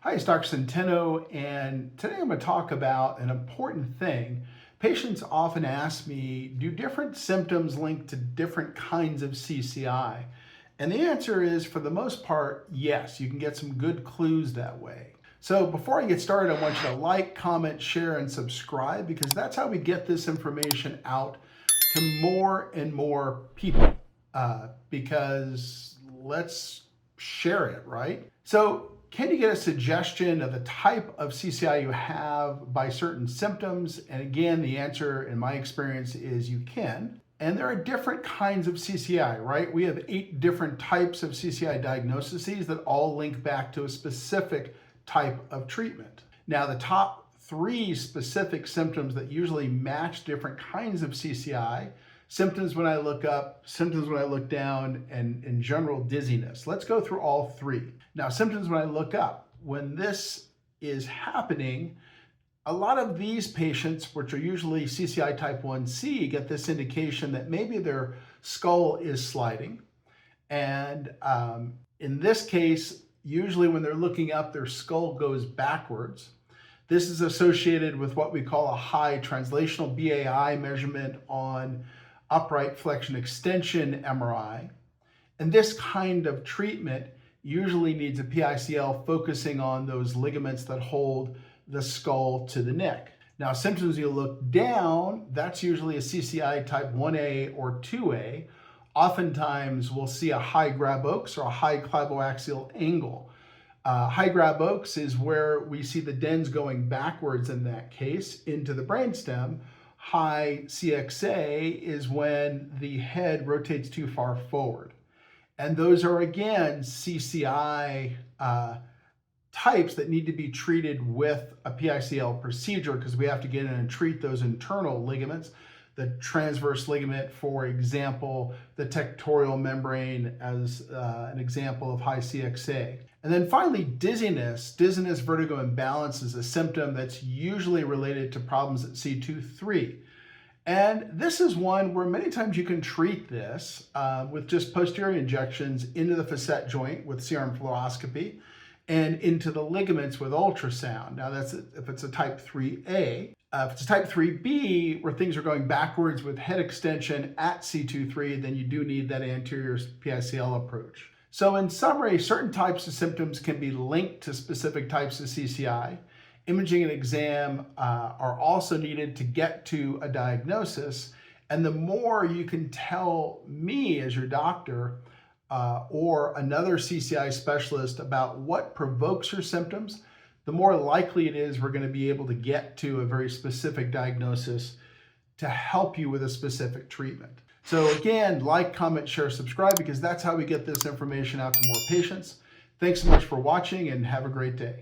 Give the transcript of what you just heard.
Hi, it's Dr. Centeno, and today I'm going to talk about an important thing. Patients often ask me, do different symptoms link to different kinds of CCI? And the answer is, for the most part, yes. You can get some good clues that way. So before I get started, I want you to like, comment, share, and subscribe, because that's how we get this information out to more and more people. Because let's share it, right? So can you get a suggestion of the type of CCI you have by certain symptoms? And again, the answer in my experience is you can. And there are different kinds of CCI, right? We have 8 different types of CCI diagnoses that all link back to a specific type of treatment. Now, the top 3 specific symptoms that usually match different kinds of CCI: symptoms when I look up, symptoms when I look down, and in general, dizziness. Let's go through all 3. Now, symptoms when I look up. When this is happening, a lot of these patients, which are usually CCI type 1C, get this indication that maybe their skull is sliding. And in this case, usually when they're looking up, their skull goes backwards. This is associated with what we call a high translational BAI measurement on upright flexion-extension MRI. And this kind of treatment usually needs a PICL focusing on those ligaments that hold the skull to the neck. Now, symptoms you look down, that's usually a CCI type 1A or 2A. Oftentimes, we'll see a high Grabb-Oakes or a high clivo-axial angle. High Grabb-Oakes is where we see the dens going backwards in that case into the brainstem. High CXA is when the head rotates too far forward. And those are, again, CCI types that need to be treated with a PICL procedure, because we have to get in and treat those internal ligaments. The transverse ligament, for example, the tectorial membrane as an example of high CXA. And then finally, dizziness. Dizziness, vertigo, imbalance is a symptom that's usually related to problems at C2-3. And this is one where many times you can treat this with just posterior injections into the facet joint with C-arm fluoroscopy and into the ligaments with ultrasound. Now, that's if it's a type 3A. If it's a type 3B, where things are going backwards with head extension at C2-3, then you do need that anterior PICL approach. So in summary, certain types of symptoms can be linked to specific types of CCI. Imaging and exam are also needed to get to a diagnosis. And the more you can tell me as your doctor or another CCI specialist about what provokes your symptoms, the more likely it is we're going to be able to get to a very specific diagnosis to help you with a specific treatment. So again, like, comment, share, subscribe, because that's how we get this information out to more patients. Thanks so much for watching, and have a great day.